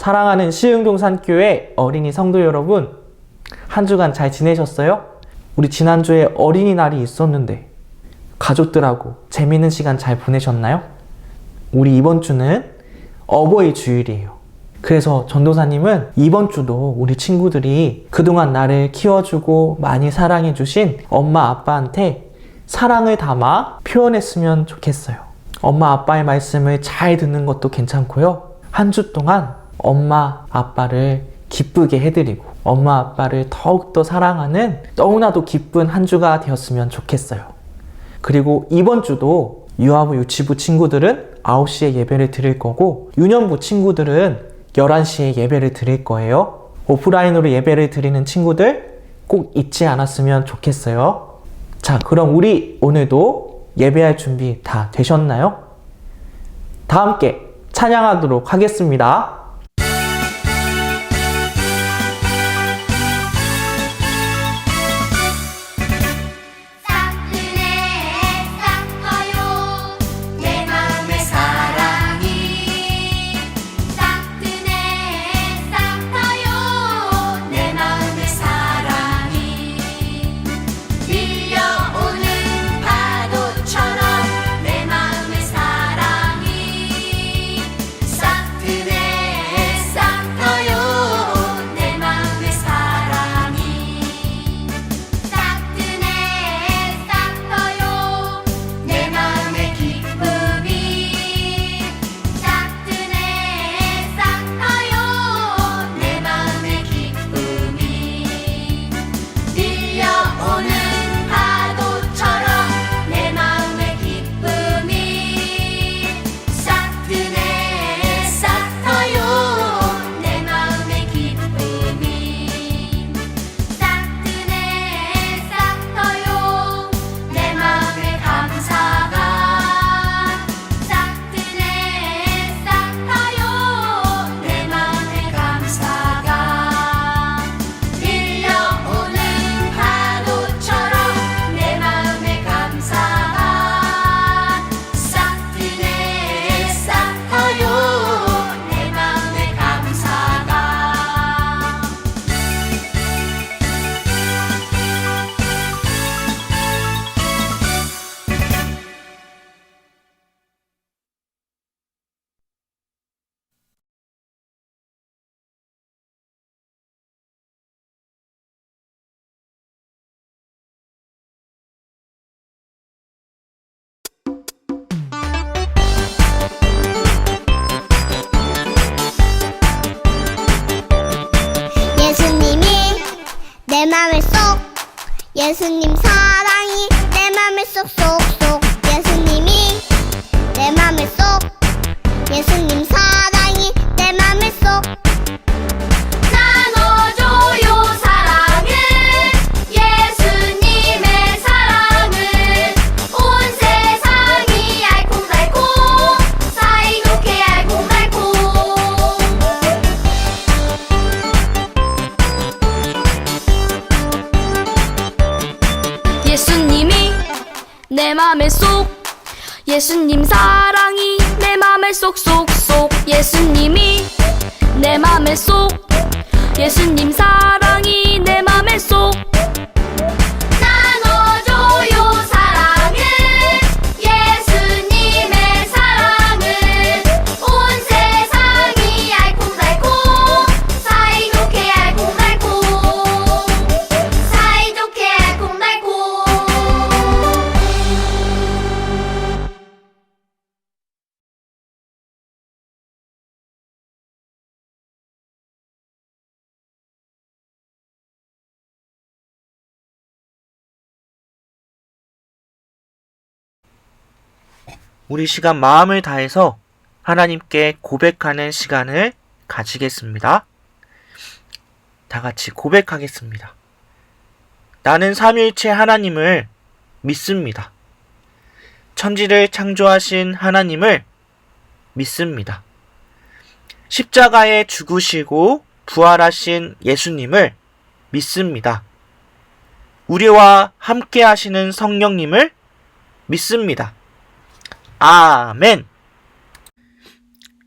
사랑하는 시흥동산교회 어린이 성도 여러분, 한 주간 잘 지내셨어요? 우리 지난주에 어린이날이 있었는데 가족들하고 재밌는 시간 잘 보내셨나요? 우리 이번 주는 어버이 주일이에요. 그래서 전도사님은 이번 주도 우리 친구들이 그동안 나를 키워주고 많이 사랑해주신 엄마 아빠한테 사랑을 담아 표현했으면 좋겠어요. 엄마 아빠의 말씀을 잘 듣는 것도 괜찮고요. 한 주 동안 엄마 아빠를 기쁘게 해드리고 엄마 아빠를 더욱더 사랑하는 너무나도 기쁜 한 주가 되었으면 좋겠어요. 그리고 이번 주도 유아부 유치부 친구들은 9시에 예배를 드릴 거고 유년부 친구들은 11시에 예배를 드릴 거예요. 오프라인으로 예배를 드리는 친구들 꼭 잊지 않았으면 좋겠어요. 자, 그럼 우리 오늘도 예배할 준비 다 되셨나요? 다 함께 찬양하도록 하겠습니다. 내 맘을 쏙 예수님 사랑이 내 맘을 쏙쏙쏙 예수님이 내 맘을 쏙 예수님 사랑이 내 맘을 쏙 나눠줘요 사랑을 예수님의 사랑을 온 세상이 알콩달콩 사이좋게 알콩달콩 예수님이 내 맘에 쏙 예수님 사랑이 내 맘에 쏙쏙쏙 예수님이 내 맘에 쏙 예수님 사랑이 내 맘에 쏙 나눠줘요 사랑을 예수님의 사랑을 온 세상이 알콩달콩 사이좋게 알콩달콩 사이좋게 알콩달콩 우리 시간 마음을 다해서 하나님께 고백하는 시간을 가지겠습니다. 다 같이 고백하겠습니다. 나는 삼위일체 하나님을 믿습니다. 천지를 창조하신 하나님을 믿습니다. 십자가에 죽으시고 부활하신 예수님을 믿습니다. 우리와 함께 하시는 성령님을 믿습니다. 아멘.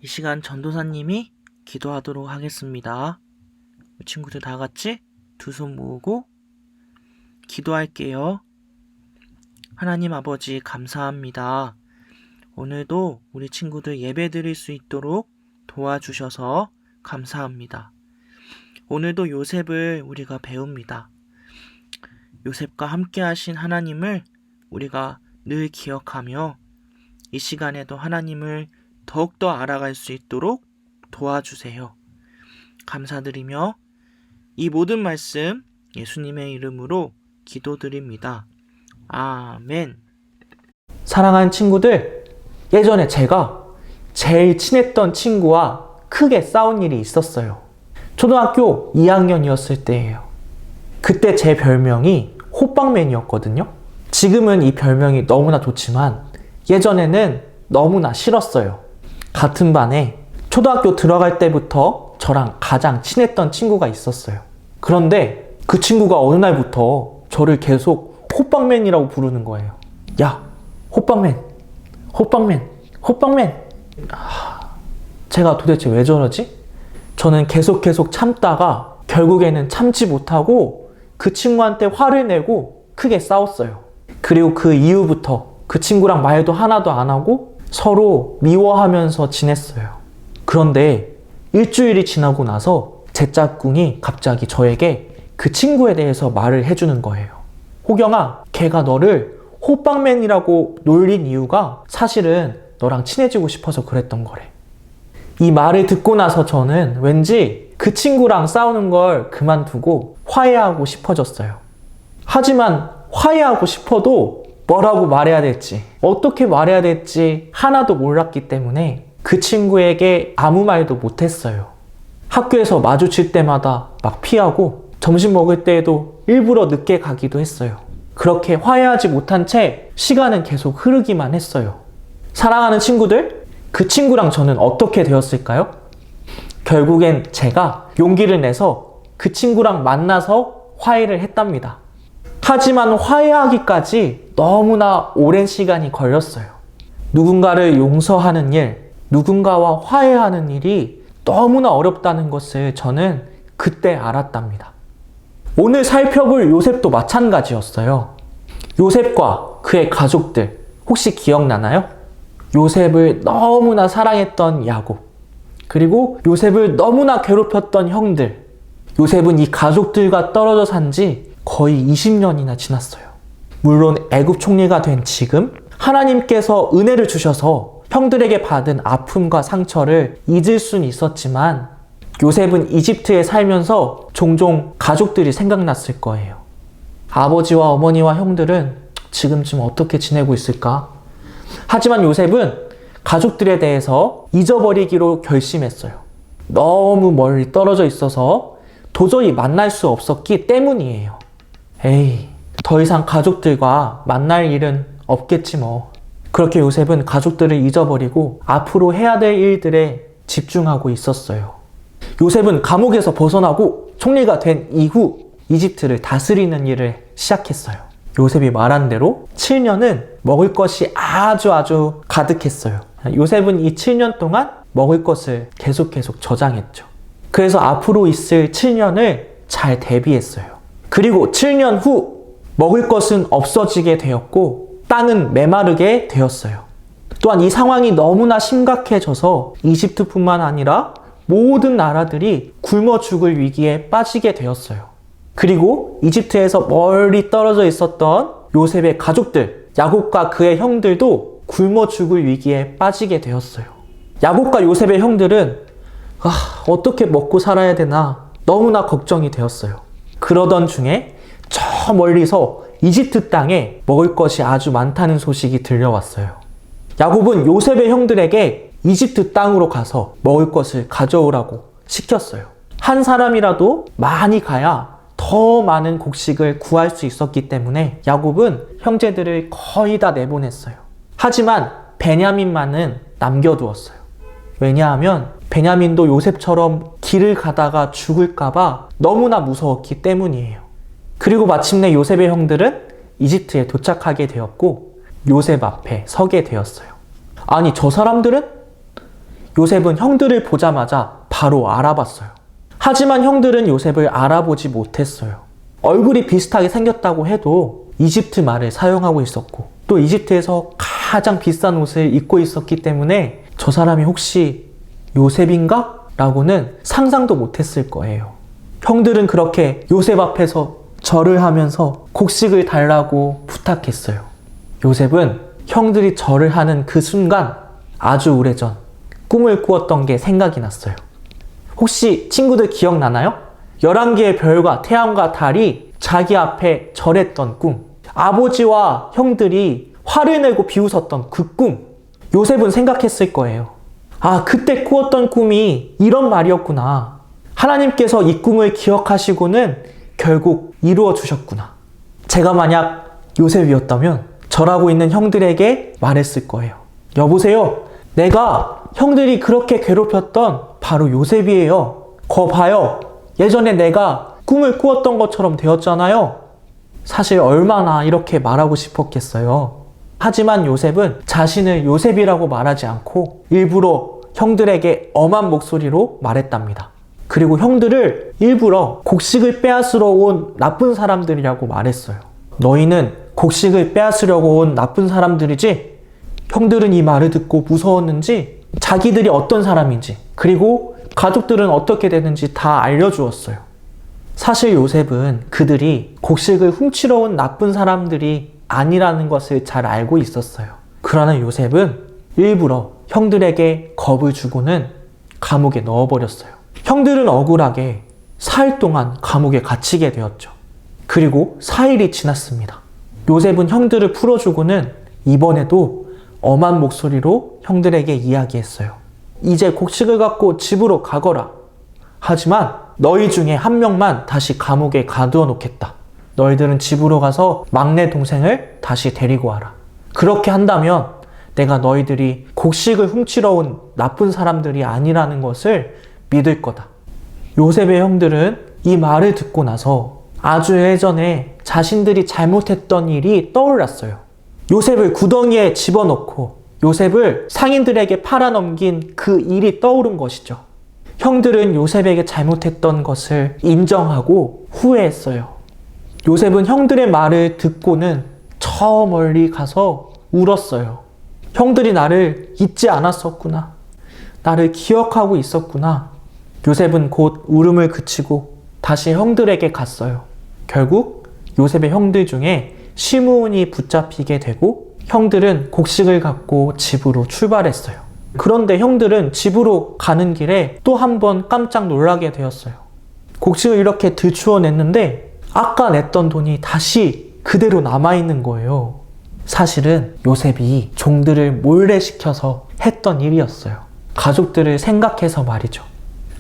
이 시간 전도사님이 기도하도록 하겠습니다. 친구들 다 같이 두 손 모으고 기도할게요. 하나님 아버지 감사합니다. 오늘도 우리 친구들 예배 드릴 수 있도록 도와주셔서 감사합니다. 오늘도 요셉을 우리가 배웁니다. 요셉과 함께 하신 하나님을 우리가 늘 기억하며 이 시간에도 하나님을 더욱더 알아갈 수 있도록 도와주세요. 감사드리며 이 모든 말씀 예수님의 이름으로 기도드립니다. 아멘. 사랑하는 친구들, 예전에 제가 제일 친했던 친구와 크게 싸운 일이 있었어요. 초등학교 2학년이었을 때예요. 그때 제 별명이 호빵맨이었거든요. 지금은 이 별명이 너무나 좋지만 예전에는 너무나 싫었어요. 같은 반에 초등학교 들어갈 때부터 저랑 가장 친했던 친구가 있었어요. 그런데 그 친구가 어느 날부터 저를 계속 호빵맨이라고 부르는 거예요. 야, 호빵맨, 호빵맨, 호빵맨. 제가 도대체 왜 저러지? 저는 계속 참다가 결국에는 참지 못하고 그 친구한테 화를 내고 크게 싸웠어요. 그리고 그 이후부터 그 친구랑 말도 하나도 안 하고 서로 미워하면서 지냈어요. 그런데 일주일이 지나고 나서 제 짝꿍이 갑자기 저에게 그 친구에 대해서 말을 해주는 거예요. 호경아, 걔가 너를 호빵맨이라고 놀린 이유가 사실은 너랑 친해지고 싶어서 그랬던 거래. 이 말을 듣고 나서 저는 왠지 그 친구랑 싸우는 걸 그만두고 화해하고 싶어졌어요. 하지만 화해하고 싶어도 뭐라고 말해야 될지, 어떻게 말해야 될지 하나도 몰랐기 때문에 그 친구에게 아무 말도 못했어요. 학교에서 마주칠 때마다 막 피하고 점심 먹을 때에도 일부러 늦게 가기도 했어요. 그렇게 화해하지 못한 채 시간은 계속 흐르기만 했어요. 사랑하는 친구들, 그 친구랑 저는 어떻게 되었을까요? 결국엔 제가 용기를 내서 그 친구랑 만나서 화해를 했답니다. 하지만 화해하기까지 너무나 오랜 시간이 걸렸어요. 누군가를 용서하는 일, 누군가와 화해하는 일이 너무나 어렵다는 것을 저는 그때 알았답니다. 오늘 살펴볼 요셉도 마찬가지였어요. 요셉과 그의 가족들, 혹시 기억나나요? 요셉을 너무나 사랑했던 야곱, 그리고 요셉을 너무나 괴롭혔던 형들. 요셉은 이 가족들과 떨어져 산 지 거의 20년이나 지났어요. 물론 애굽 총리가 된 지금 하나님께서 은혜를 주셔서 형들에게 받은 아픔과 상처를 잊을 수는 있었지만 요셉은 이집트에 살면서 종종 가족들이 생각났을 거예요. 아버지와 어머니와 형들은 지금쯤 어떻게 지내고 있을까? 하지만 요셉은 가족들에 대해서 잊어버리기로 결심했어요. 너무 멀리 떨어져 있어서 도저히 만날 수 없었기 때문이에요. 에이, 더 이상 가족들과 만날 일은 없겠지 뭐. 그렇게 요셉은 가족들을 잊어버리고 앞으로 해야 될 일들에 집중하고 있었어요. 요셉은 감옥에서 벗어나고 총리가 된 이후 이집트를 다스리는 일을 시작했어요. 요셉이 말한 대로 7년은 먹을 것이 아주 가득했어요. 요셉은 이 7년 동안 먹을 것을 계속 저장했죠. 그래서 앞으로 있을 7년을 잘 대비했어요. 그리고 7년 후 먹을 것은 없어지게 되었고 땅은 메마르게 되었어요. 또한 이 상황이 너무나 심각해져서 이집트뿐만 아니라 모든 나라들이 굶어 죽을 위기에 빠지게 되었어요. 그리고 이집트에서 멀리 떨어져 있었던 요셉의 가족들, 야곱과 그의 형들도 굶어 죽을 위기에 빠지게 되었어요. 야곱과 요셉의 형들은 어떻게 먹고 살아야 되나 너무나 걱정이 되었어요. 그러던 중에 저 멀리서 이집트 땅에 먹을 것이 아주 많다는 소식이 들려왔어요. 야곱은 요셉의 형들에게 이집트 땅으로 가서 먹을 것을 가져오라고 시켰어요. 한 사람이라도 많이 가야 더 많은 곡식을 구할 수 있었기 때문에 야곱은 형제들을 거의 다 내보냈어요. 하지만 베냐민만은 남겨두었어요. 왜냐하면 베냐민도 요셉처럼 길을 가다가 죽을까봐 너무나 무서웠기 때문이에요. 그리고 마침내 요셉의 형들은 이집트에 도착하게 되었고 요셉 앞에 서게 되었어요. 아니, 저 사람들은? 요셉은 형들을 보자마자 바로 알아봤어요. 하지만 형들은 요셉을 알아보지 못했어요. 얼굴이 비슷하게 생겼다고 해도 이집트 말을 사용하고 있었고 또 이집트에서 가장 비싼 옷을 입고 있었기 때문에 저 사람이 혹시 요셉인가? 라고는 상상도 못했을 거예요. 형들은 그렇게 요셉 앞에서 절을 하면서 곡식을 달라고 부탁했어요. 요셉은 형들이 절을 하는 그 순간 아주 오래전 꿈을 꾸었던 게 생각이 났어요. 혹시 친구들 기억나나요? 11개의 별과 태양과 달이 자기 앞에 절했던 꿈. 아버지와 형들이 화를 내고 비웃었던 그 꿈. 요셉은 생각했을 거예요. 아, 그때 꾸었던 꿈이 이런 말이었구나. 하나님께서 이 꿈을 기억하시고는 결국 이루어 주셨구나. 제가 만약 요셉이었다면 절하고 있는 형들에게 말했을 거예요. 여보세요. 내가 형들이 그렇게 괴롭혔던 바로 요셉이에요. 거 봐요. 예전에 내가 꿈을 꾸었던 것처럼 되었잖아요. 사실 얼마나 이렇게 말하고 싶었겠어요. 하지만 요셉은 자신을 요셉이라고 말하지 않고 일부러 형들에게 엄한 목소리로 말했답니다. 그리고 형들을 일부러 곡식을 빼앗으러 온 나쁜 사람들이라고 말했어요. 너희는 곡식을 빼앗으려고 온 나쁜 사람들이지? 형들은 이 말을 듣고 무서웠는지 자기들이 어떤 사람인지 그리고 가족들은 어떻게 되는지 다 알려주었어요. 사실 요셉은 그들이 곡식을 훔치러 온 나쁜 사람들이 아니라는 것을 잘 알고 있었어요. 그러나 요셉은 일부러 형들에게 겁을 주고는 감옥에 넣어버렸어요. 형들은 억울하게 4일 동안 감옥에 갇히게 되었죠. 그리고 4일이 지났습니다. 요셉은 형들을 풀어주고는 이번에도 엄한 목소리로 형들에게 이야기했어요. 이제 곡식을 갖고 집으로 가거라. 하지만 너희 중에 한 명만 다시 감옥에 가두어 놓겠다. 너희들은 집으로 가서 막내 동생을 다시 데리고 와라. 그렇게 한다면 내가 너희들이 곡식을 훔치러 온 나쁜 사람들이 아니라는 것을 믿을 거다. 요셉의 형들은 이 말을 듣고 나서 아주 예전에 자신들이 잘못했던 일이 떠올랐어요. 요셉을 구덩이에 집어넣고 요셉을 상인들에게 팔아넘긴 그 일이 떠오른 것이죠. 형들은 요셉에게 잘못했던 것을 인정하고 후회했어요. 요셉은 형들의 말을 듣고는 저 멀리 가서 울었어요. 형들이 나를 잊지 않았었구나. 나를 기억하고 있었구나. 요셉은 곧 울음을 그치고 다시 형들에게 갔어요. 결국 요셉의 형들 중에 시므온이 붙잡히게 되고 형들은 곡식을 갖고 집으로 출발했어요. 그런데 형들은 집으로 가는 길에 또 한 번 깜짝 놀라게 되었어요. 곡식을 이렇게 들추어 냈는데 아까 냈던 돈이 다시 그대로 남아있는 거예요. 사실은 요셉이 종들을 몰래 시켜서 했던 일이었어요. 가족들을 생각해서 말이죠.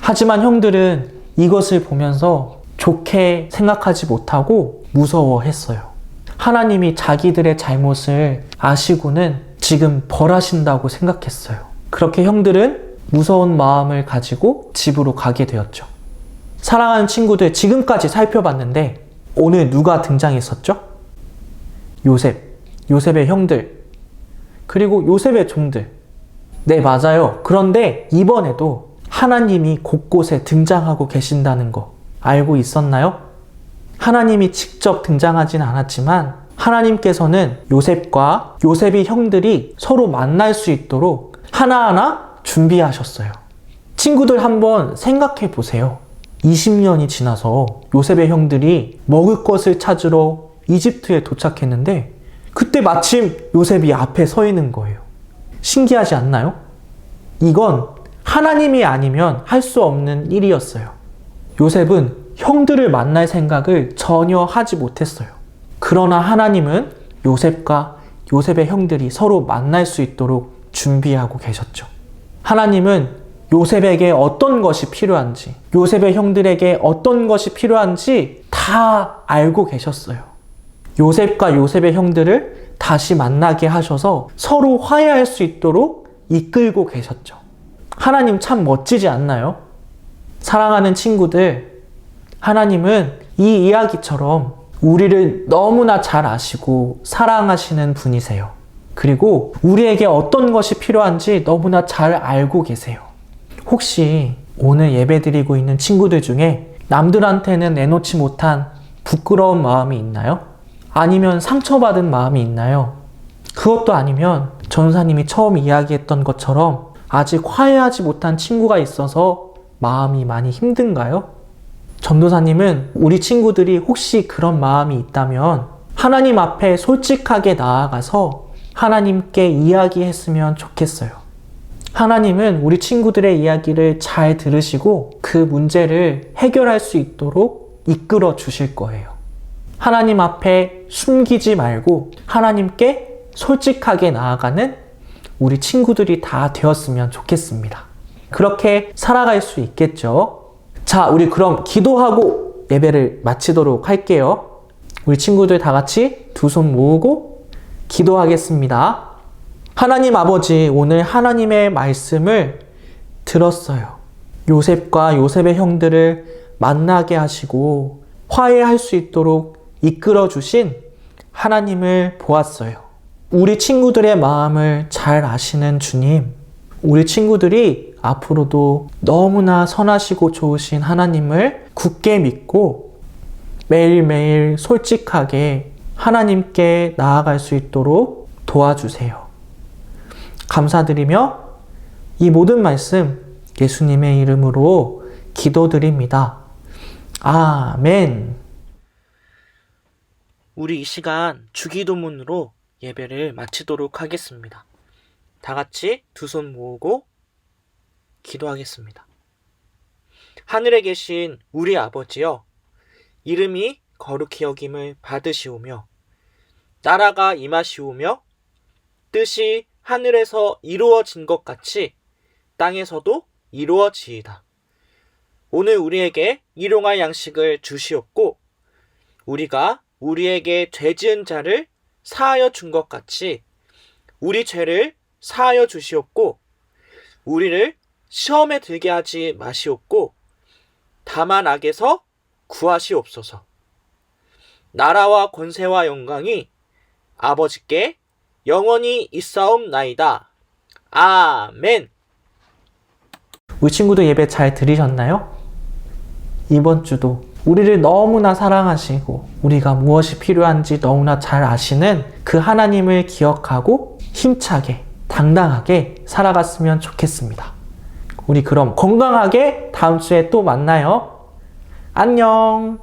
하지만 형들은 이것을 보면서 좋게 생각하지 못하고 무서워했어요. 하나님이 자기들의 잘못을 아시고는 지금 벌하신다고 생각했어요. 그렇게 형들은 무서운 마음을 가지고 집으로 가게 되었죠. 사랑하는 친구들, 지금까지 살펴봤는데 오늘 누가 등장했었죠? 요셉의 형들, 그리고 요셉의 종들. 네, 맞아요. 그런데 이번에도 하나님이 곳곳에 등장하고 계신다는 거 알고 있었나요? 하나님이 직접 등장하진 않았지만 하나님께서는 요셉과 요셉의 형들이 서로 만날 수 있도록 하나하나 준비하셨어요. 친구들 한번 생각해 보세요. 20년이 지나서 요셉의 형들이 먹을 것을 찾으러 이집트에 도착했는데 그때 마침 요셉이 앞에 서 있는 거예요. 신기하지 않나요? 이건 하나님이 아니면 할 수 없는 일이었어요. 요셉은 형들을 만날 생각을 전혀 하지 못했어요. 그러나 하나님은 요셉과 요셉의 형들이 서로 만날 수 있도록 준비하고 계셨죠. 하나님은 요셉에게 어떤 것이 필요한지, 요셉의 형들에게 어떤 것이 필요한지 다 알고 계셨어요. 요셉과 요셉의 형들을 다시 만나게 하셔서 서로 화해할 수 있도록 이끌고 계셨죠. 하나님 참 멋지지 않나요? 사랑하는 친구들, 하나님은 이 이야기처럼 우리를 너무나 잘 아시고 사랑하시는 분이세요. 그리고 우리에게 어떤 것이 필요한지 너무나 잘 알고 계세요. 혹시 오늘 예배드리고 있는 친구들 중에 남들한테는 내놓지 못한 부끄러운 마음이 있나요? 아니면 상처받은 마음이 있나요? 그것도 아니면 전도사님이 처음 이야기했던 것처럼 아직 화해하지 못한 친구가 있어서 마음이 많이 힘든가요? 전도사님은 우리 친구들이 혹시 그런 마음이 있다면 하나님 앞에 솔직하게 나아가서 하나님께 이야기했으면 좋겠어요. 하나님은 우리 친구들의 이야기를 잘 들으시고 그 문제를 해결할 수 있도록 이끌어 주실 거예요. 하나님 앞에 숨기지 말고 하나님께 솔직하게 나아가는 우리 친구들이 다 되었으면 좋겠습니다. 그렇게 살아갈 수 있겠죠? 자, 우리 그럼 기도하고 예배를 마치도록 할게요. 우리 친구들 다 같이 두 손 모으고 기도하겠습니다. 하나님 아버지, 오늘 하나님의 말씀을 들었어요. 요셉과 요셉의 형들을 만나게 하시고 화해할 수 있도록 이끌어 주신 하나님을 보았어요. 우리 친구들의 마음을 잘 아시는 주님, 우리 친구들이 앞으로도 너무나 선하시고 좋으신 하나님을 굳게 믿고 매일매일 솔직하게 하나님께 나아갈 수 있도록 도와주세요. 감사드리며 이 모든 말씀 예수님의 이름으로 기도드립니다. 아멘. 우리 이 시간 주기도문으로 예배를 마치도록 하겠습니다. 다 같이 두 손 모으고 기도하겠습니다. 하늘에 계신 우리 아버지여, 이름이 거룩히 여김을 받으시오며 나라가 임하시오며 뜻이 하늘에서 이루어진 것 같이 땅에서도 이루어지이다. 오늘 우리에게 일용할 양식을 주시옵고 우리가 우리에게 죄 지은 자를 사하여 준 것 같이 우리 죄를 사하여 주시옵고 우리를 시험에 들게 하지 마시옵고 다만 악에서 구하시옵소서. 나라와 권세와 영광이 아버지께 영원히 있사옵나이다. 아멘. 우리 친구들 예배 잘 들으셨나요? 이번 주도 우리를 너무나 사랑하시고 우리가 무엇이 필요한지 너무나 잘 아시는 그 하나님을 기억하고 힘차게 당당하게 살아갔으면 좋겠습니다. 우리 그럼 건강하게 다음 주에 또 만나요. 안녕.